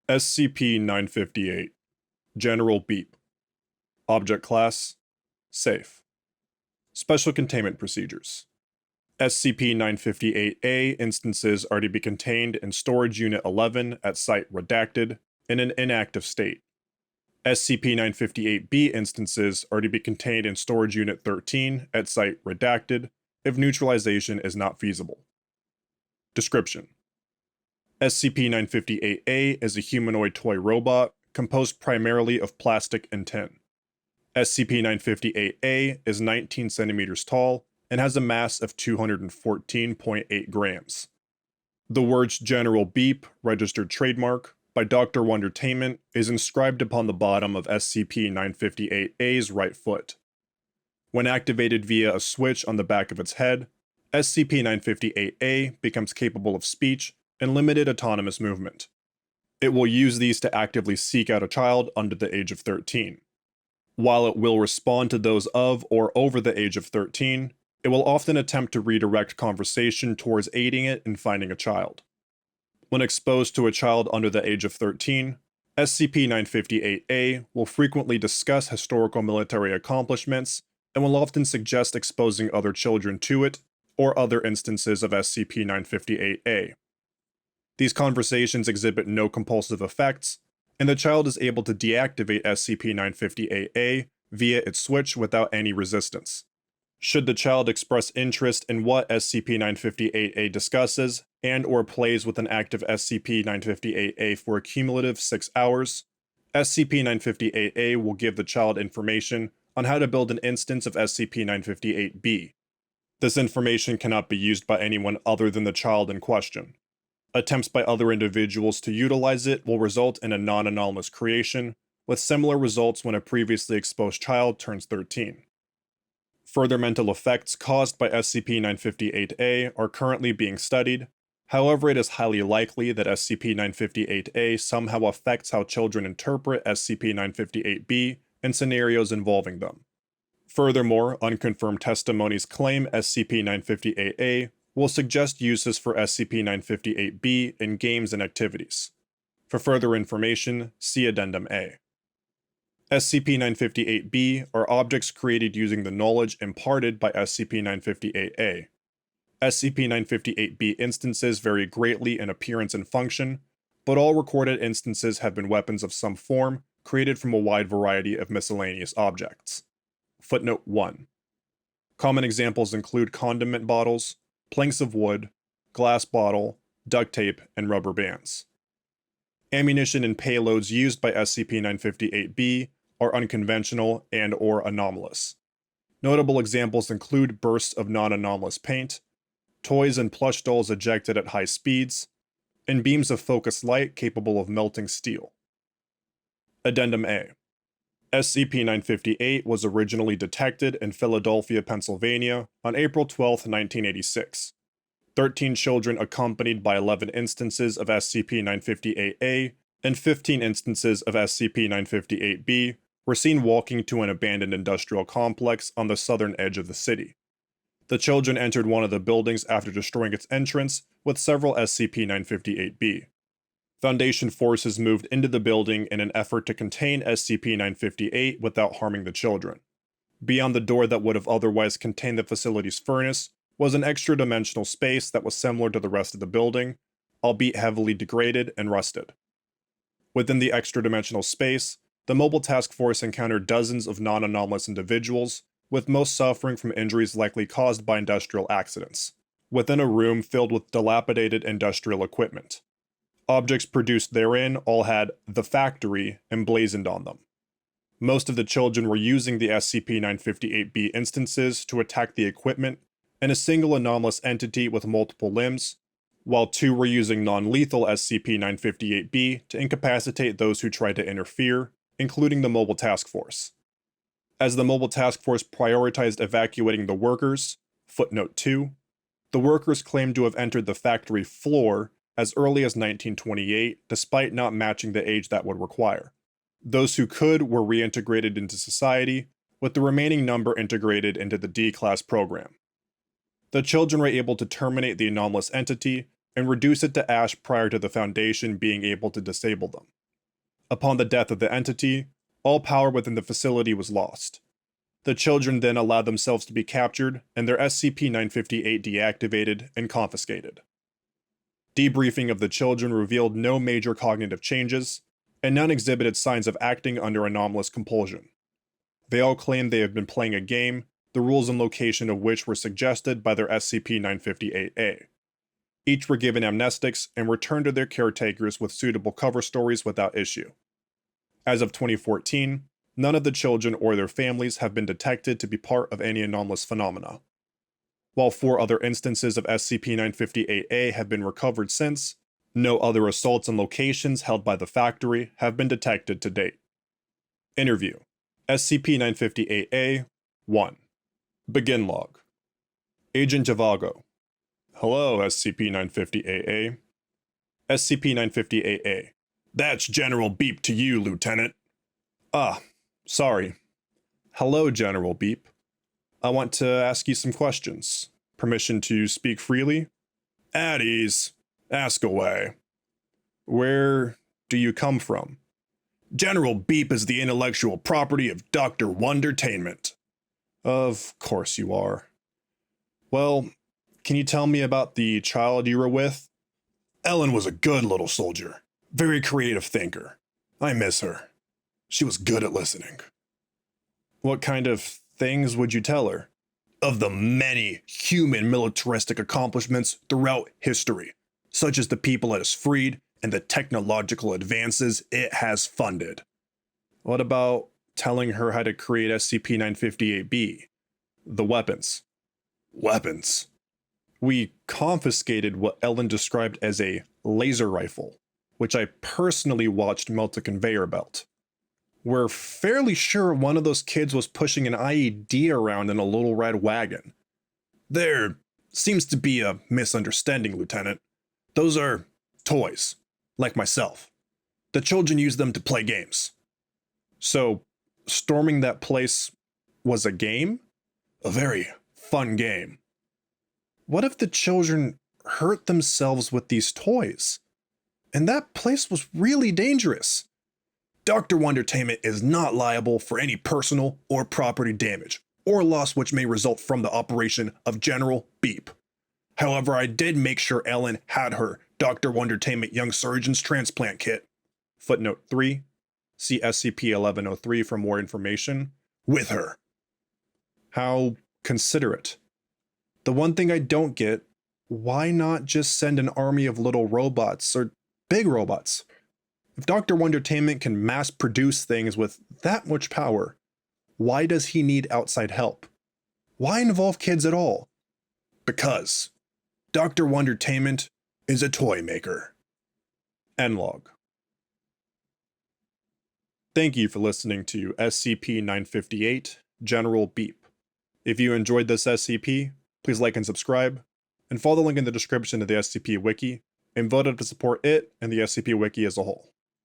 SCP-958 General Beep. Object Class Safe. Special Containment Procedures. SCP-958-A instances are to be contained in Storage Unit 11 at Site Redacted in an inactive state. SCP-958-B instances are to be contained in Storage Unit 13 at Site Redacted if neutralization is not feasible. Description: SCP-958-A is a humanoid toy robot composed primarily of plastic and tin. SCP-958-A is 19 centimeters tall and has a mass of 214.8 grams. The words General Beep, registered trademark, by Dr. Wondertainment is inscribed upon the bottom of SCP-958-A's right foot. When activated via a switch on the back of its head, SCP-958-A becomes capable of speech and limited autonomous movement. It will use these to actively seek out a child under the age of 13. While it will respond to those of or over the age of 13, it will often attempt to redirect conversation towards aiding it in finding a child. When exposed to a child under the age of 13, SCP-958-A will frequently discuss historical military accomplishments and will often suggest exposing other children to it or other instances of SCP-958-A. These conversations exhibit no compulsive effects, and the child is able to deactivate SCP-958-A via its switch without any resistance. Should the child express interest in what SCP-958-A discusses and/or plays with an active SCP-958-A for a cumulative 6 hours, SCP-958-A will give the child information on how to build an instance of SCP-958-B. This information cannot be used by anyone other than the child in question. Attempts by other individuals to utilize it will result in a non-anomalous creation, with similar results when a previously exposed child turns 13. Further mental effects caused by SCP-958-A are currently being studied. However, it is highly likely that SCP-958-A somehow affects how children interpret SCP-958-B in scenarios involving them. Furthermore, unconfirmed testimonies claim SCP-958-A will suggest uses for SCP-958-B in games and activities. For further information, see Addendum A. SCP-958-B are objects created using the knowledge imparted by SCP-958-A. SCP-958-B instances vary greatly in appearance and function, but all recorded instances have been weapons of some form created from a wide variety of miscellaneous objects. Footnote 1. Common examples include condiment bottles, planks of wood, glass bottle, duct tape, and rubber bands. Ammunition and payloads used by SCP-958-B are unconventional and/or anomalous. Notable examples include bursts of non-anomalous paint, toys and plush dolls ejected at high speeds, and beams of focused light capable of melting steel. Addendum A. SCP-958 was originally detected in Philadelphia, Pennsylvania on April 12, 1986. 13 children accompanied by 11 instances of SCP-958-A and 15 instances of SCP-958-B were seen walking to an abandoned industrial complex on the southern edge of the city. The children entered one of the buildings after destroying its entrance with several SCP-958-B. Foundation forces moved into the building in an effort to contain SCP-958 without harming the children. Beyond the door that would have otherwise contained the facility's furnace was an extra-dimensional space that was similar to the rest of the building, albeit heavily degraded and rusted. Within the extra-dimensional space, the Mobile Task Force encountered dozens of non-anomalous individuals, with most suffering from injuries likely caused by industrial accidents, within a room filled with dilapidated industrial equipment. Objects produced therein all had "The Factory" emblazoned on them. Most of the children were using the SCP-958-B instances to attack the equipment and a single anomalous entity with multiple limbs, while 2 were using non-lethal SCP-958-B to incapacitate those who tried to interfere, including the Mobile Task Force. As the Mobile Task Force prioritized evacuating the workers, footnote 2, the workers claimed to have entered the factory floor as early as 1928, despite not matching the age that would require. Those who could were reintegrated into society, with the remaining number integrated into the D-Class program. The children were able to terminate the anomalous entity and reduce it to ash prior to the Foundation being able to disable them. Upon the death of the entity, all power within the facility was lost. The children then allowed themselves to be captured and their SCP-958 deactivated and confiscated. Debriefing of the children revealed no major cognitive changes, and none exhibited signs of acting under anomalous compulsion. They all claimed they had been playing a game, the rules and location of which were suggested by their SCP-958-A. Each were given amnestics and returned to their caretakers with suitable cover stories without issue. As of 2014, none of the children or their families have been detected to be part of any anomalous phenomena. While 4 other instances of SCP-958-A have been recovered since, no other assaults on locations held by the factory have been detected to date. Interview: SCP-958-A 1. Begin log. Agent Javago: Hello, SCP-958-A. SCP-958-A: That's General Beep to you, Lieutenant. Ah, sorry. Hello, General Beep. I want to ask you some questions. Permission to speak freely? At ease. Ask away. Where do you come from? General Beep is the intellectual property of Dr. Wondertainment. Of course you are. Well, can you tell me about the child you were with? Ellen was a good little soldier. Very creative thinker. I miss her. She was good at listening. What kind of things would you tell her? Of the many human militaristic accomplishments throughout history, such as the people it has freed and the technological advances it has funded. What about telling her how to create SCP-958-B? The weapons. Weapons? We confiscated what Ellen described as a laser rifle, which I personally watched melt a conveyor belt. We're fairly sure one of those kids was pushing an IED around in a little red wagon. There seems to be a misunderstanding, Lieutenant. Those are toys, like myself. The children use them to play games. So, storming that place was a game? A very fun game. What if the children hurt themselves with these toys? And that place was really dangerous. Dr. Wondertainment is not liable for any personal or property damage or loss which may result from the operation of General Beep. However, I did make sure Ellen had her Dr. Wondertainment Young Surgeon's transplant kit. Footnote 3. See SCP-1103 for more information. With her. How considerate. The one thing I don't get, why not just send an army of little robots or big robots? If Dr. Wondertainment can mass produce things with that much power, why does he need outside help? Why involve kids at all? Because Dr. Wondertainment is a toy maker. End log. Thank you for listening to SCP-958 General Beep. If you enjoyed this SCP, please like and subscribe, and follow the link in the description of the SCP Wiki, and vote to support it and the SCP Wiki as a whole.